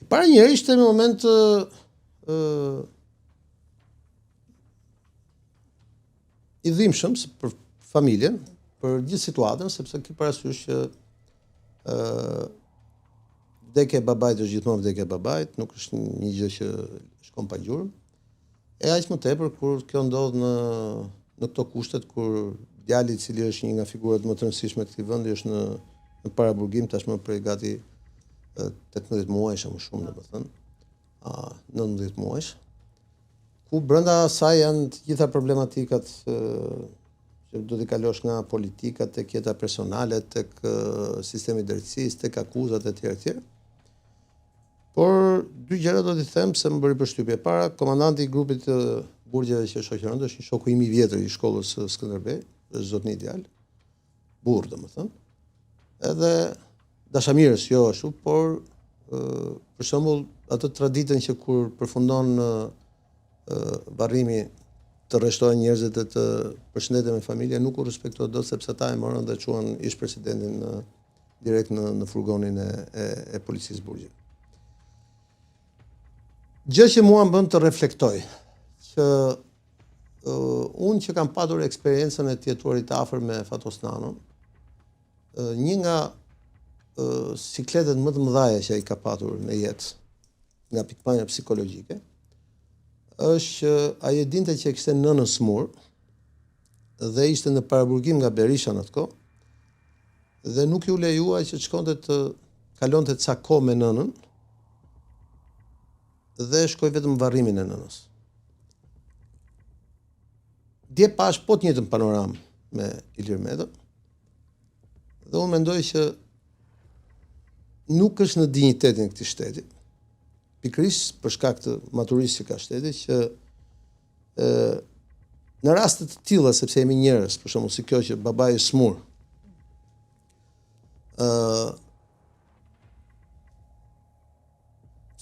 Para njëherë ishte në moment i dhimbshëm për familjen, për gjithë situatën, sepse ki parasysh që vdekja e babait është gjithmonë vdekja e babait, nuk është një gjë që shkon pa gjurmë. E aq më tepër kur kjo ndodh në këto kushtet kur djali i cili është një nga figurat më të rëndësishme të këtij vendi është në paraburgim tashmë prej gati 18 muajsh më shumë domethënë, 19 muajsh, ku brenda saj janë të gjitha problematikat që do t'i kalosh nga politika tek jeta personale, tek sistemi i drejtësisë, tek akuzat e tjera. Por dy gjëra do t'i them se më bëri përshtypje. Para, komandanti i grupit të burgjeve që shoqëron është një shoku im i vjetër i shkollës së Skënderbej, është zotni djalë, burr domethënë. Edhe dashamirës jo ashtu, por për shembull atë traditën që kur përfundon varrimi të rreshtohen njerëzit dhe të përshëndeten me familje, nuk u respektohet dot sepse ata e morën dhe çuan ish presidentin direkt në furgonin e policisë burgje. Gjë që mua më bën të reflektoj, që unë që kam patur eksperiencën e të jetuarit afër me Fatos Nanon, një nga sikletet më të mëdha që ai ka patur në jetë, nga pikpamja psikologjike, është që ai e dinte që kishte nënën smur dhe ishte në paraburgim nga Berisha në atë kohë, dhe nuk ju lejuaj që të shkonte të kalonte ca kohë me nënën dhe shkoi vetëm në varrimin e nënës. Dje pash po të njëjtën panoramë me Ilir Metën, dhe unë mendoj që nuk është në dinjitetin e këtij shteti, pikërisht për shkak të maturisë që ka shteti, që në raste të tilla, sepse jemi njerëz, për shembull si kjo që babai është smur,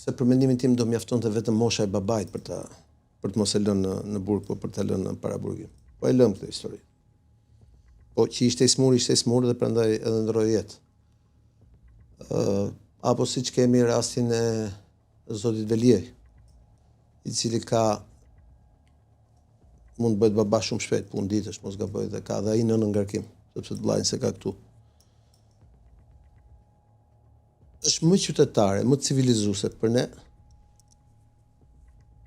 se për mendimin tim do mjaftonte vetëm mosha e babait për të mos e lënë në burg, po për ta lënë në paraburgim. Po e lëm këtë histori. Po që ishte i smur dhe prandaj edhe ndroi jetë. Apo siç kemi rastin e zotit Veliej, i cili mund të bëhet baba shumë shpejt, punë ditësh, mos gaboj, dhe ka dhe ai nënën ngarkim, sepse të vllajën se ka këtu. Është më qytetare, më civilizuese për ne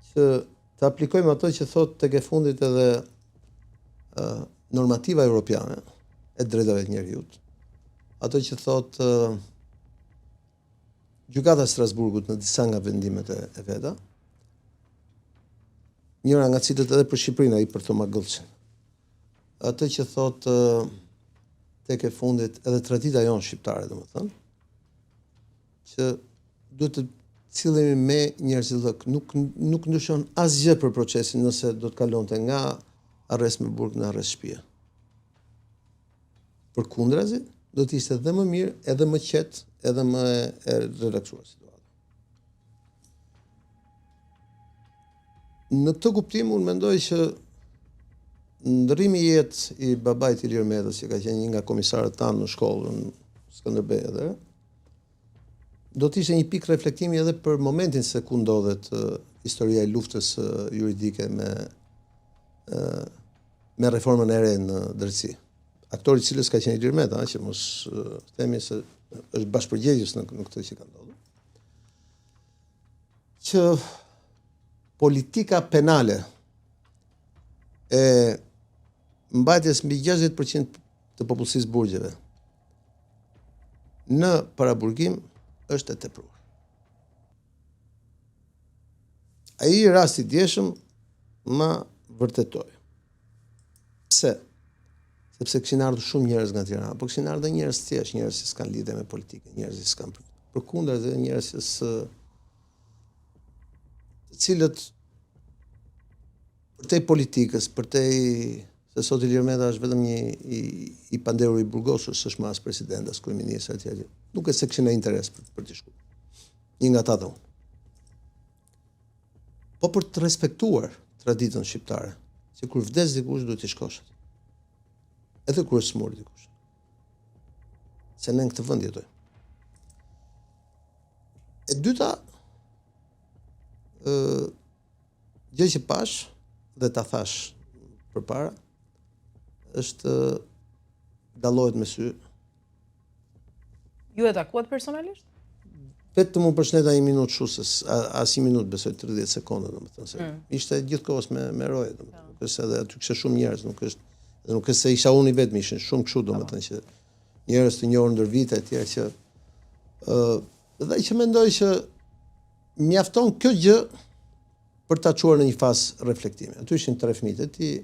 që të aplikojmë ato që thot tek e fundit edhe normativa europiane e drejtave të njerëzit. Ato që thot Gjykata e Strasburgut në disa nga vendimet e veta, njëra nga cilët edhe për Shqipërinë ai për Toma Gëllçin. Atë që thot tek e fundit edhe tradita jonë shqiptare, domethënë, që duhet të cilemi me njerëzillëk, nuk ndryshon asgjë për procesin nëse do të kalonte nga arrest me burg në arrest shtëpie. Përkundrazi, do të ishte edhe më mirë, edhe më qetë, edhe më e relaksuar situata. Në këtë kuptim unë mendoj që ndrimi i jetë i babait Ilir Metës, që ka qenë një nga komisarët tanë në shkollën Skënderbej edhe, do të ishte një pikë reflektimi edhe për momentin se ku ndodhet historia e luftës juridike me reformën e re në drejtësi. Aktori i cilës ka qenë Ilir Meta, që mos themi se është bashkëpërgjegjës në këtë që ka ndodhur. Që politika penale e mbajtjes mbi 60% të popullsisë burgjeve në paraburgim është e tepruar. Ai rasti i djeshëm ma vërtetoi. Pse? Sepse kishin ardhur shumë njerëz nga Tirana, po kishin ardhur njerëz thjesht, njerëz që s'kan lidhje me politikën, njerëz që s'kan përkundër dhe njerëz që të cilët përtej politikës, përtej se sot Ilir Meta është vetëm një i pandehur i burgosur, s'është më as president, as kryeminist etj. Nuk e se kishin interes për të shkuar. Një nga ata dhe unë. Po për të respektuar traditën shqiptare, që kur vdes dikush duhet të shkosh. Edhe kur është smur dikush. Se ne në këtë vend jetojmë. E dyta, gjë që pash dhe ta thash përpara është dallohet me sy. Ju e takuat personalisht? Vetëm u përshëndeta një minutë shusës, as një minutë besoj 30 sekonda domethënë se ishte gjithkohës me roje domethënë. Nuk është edhe aty kishte shumë njerëz, nuk është se isha unë i vetmi, ishin shumë kështu domethënë që njerëz të njohur ndër vite etj që dhe që mendoj që mjafton kjo gjë për ta çuar në një fazë reflektimi. Aty ishin 3 fëmijët e tij,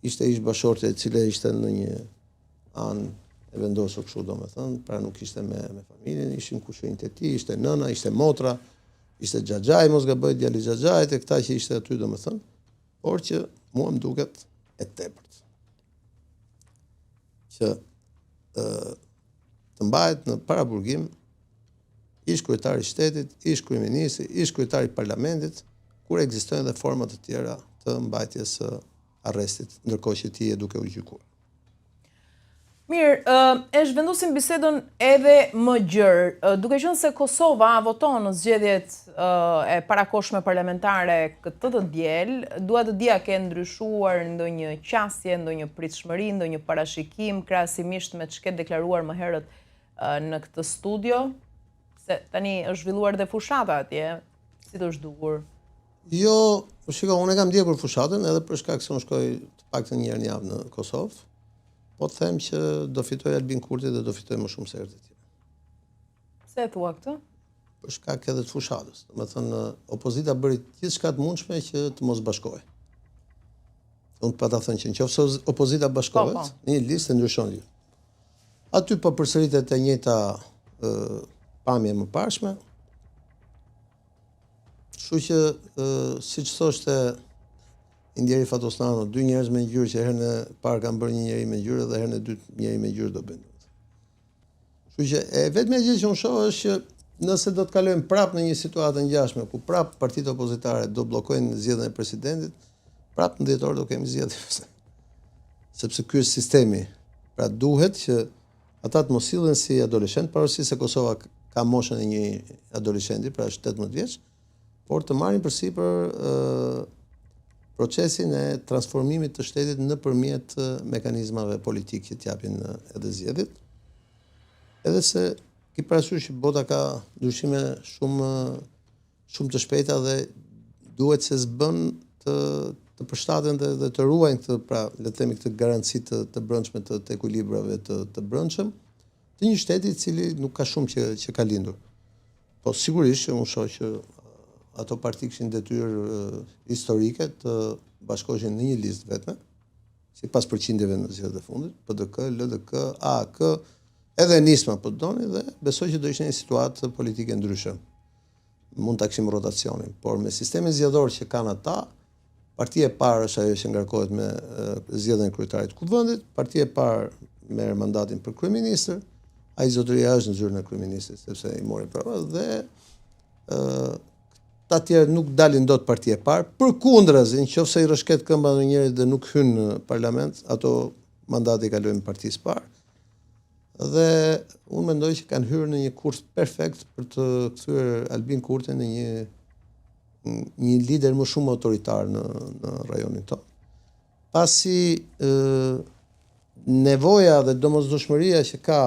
ishte ish bashorte e cila ishte në një anë e vendosur kështu domethënë, pra nuk ishte me familjen, ishin kushërinjtë e tij, ishte nëna, ishte motra, ishte xhaxhai, mos gaboj djali xhaxhait e këta që ishte aty domethënë, por që mua më duket e tepërt. Që të mbahet në paraburgim ish kryetari i shtetit, ish kryeministri, ish kryetari i parlamentit, kur ekzistojnë edhe forma të tjera të mbajtjes së arrestit, ndërkohë që ti je duke u gjykuar. Mirë, e zhvendosim bisedën edhe më gjerë, duke qenë se Kosova voton në zgjedhjet e parakohshme parlamentare këtë të diel, dua të dija ke ndryshuar ndonjë qasje, ndonjë pritshmëri, ndonjë parashikim krahasimisht me ç'ke deklaruar më herët në këtë studio, se tani është zhvilluar dhe fushata atje, si të është dukur? Jo, shiko, unë e kam ndjekur fushatën edhe për shkak se unë shkoj të paktën një herë në javë në Kosovë. Po të them që do fitoj Albin Kurti dhe do fitoj më shumë se herë të tjera. Pse e thua këtë? Për shkak edhe të fushatës. Domethënë opozita bëri gjithçka të mundshme që të mos bashkohej. Unë pa ta thënë që nëse opozita bashkohet, në një listë ndryshon lidhje. Aty po përsëritet e njëjta pamje më parshme. Kështu që siç thoshte Indieri Fatosnano, 2 njerëz me ngjyrë që herën e parë kanë bërë një njeri me ngjyrë dhe herën e dytë njeri me ngjyrë do bëjnë. Kështu që e vetmja gjë që unë shoh është që nëse do të kalojmë prapë në një situatë të ngjashme ku prapë partitë opozitare do bllokojnë zgjedhjen e presidentit, prapë në dhjetor do kemi zgjedhje. Sepse ky është sistemi. Pra duhet që ata të mos sillen si adoleshent, pavarësisht se Kosova ka moshën e një adoleshenti, pra është 18 vjeç, por të marrin përsipër procesin e transformimit të shtetit nëpërmjet mekanizmave politike që t'japin edhe zgjedhjet. Edhe se ki parasysh që bota ka ndryshime shumë të shpejta dhe duhet se s'bën të përshtaten dhe të ruajnë këtë, pra le të themi këtë garanci të brendshme të ekuilibrave të brendshëm të një shteti i cili nuk ka shumë që ka lindur. Po sigurisht që unë shoh që ato parti kishin detyrë historike të bashkoheshin në një listë vetme, sipas përqindjeve në zgjedhjet e fundit, PDK, LDK, AK, edhe Nisma po doni dhe besoj që do ishte një situatë politike ndryshe. Mund ta kishim rotacionin, por me sistemin zgjedhor që kanë ata, partia e parë është ajo që ngarkohet me zgjedhjen e kryetarit të kuvendit, partia e parë merr mandatin për kryeministër, ai zotëria është në zyrën e kryeministrit sepse i mori prova dhe ta tjerë nuk dalin dot partia e parë, përkundër nëse i rrëshket këmba në njëri dhe nuk hyn në parlament, ato mandati i kalojnë partisë së parë. Dhe unë mendoj që kanë hyrë në një kurs perfekt për të kthyer Albin Kurtin në një lider më shumë autoritar në rajonin tonë. Pasi nevoja dhe domosdoshmëria që ka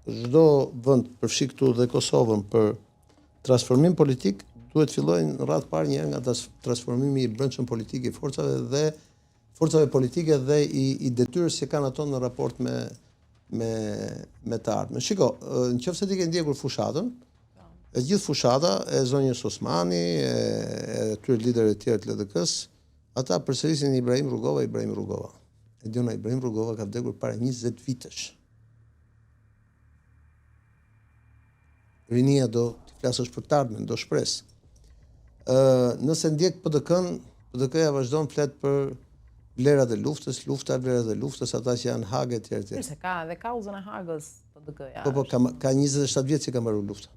çdo vend, përfshi këtu dhe Kosovën, për transformim politik, duhet fillojnë në radhë parë një nga transformimi i brendshëm politik i forcave politike dhe i detyrës që kanë ato në raport me të ardhmen. Shiko, nëse ti ke ndjekur fushatën, e gjithë fushata e zonjës Osmani, e këtyre liderëve të tjerë të LDK-s, ata përsërisin Ibrahim Rugova. E diuna Ibrahim Rugova ka vdekur para 20 vitesh. Rinia do të flasësh për të ardhmen, do shpresë. Nëse ndjek PDK-n, PDK-ja vazhdon flet për vlerat e luftës, vlerat e luftës, ata që janë Hagë etj. Se ka edhe kauzën e Hagës PDK-ja. Po, ka 27 vjet që ka mbaruar lufta.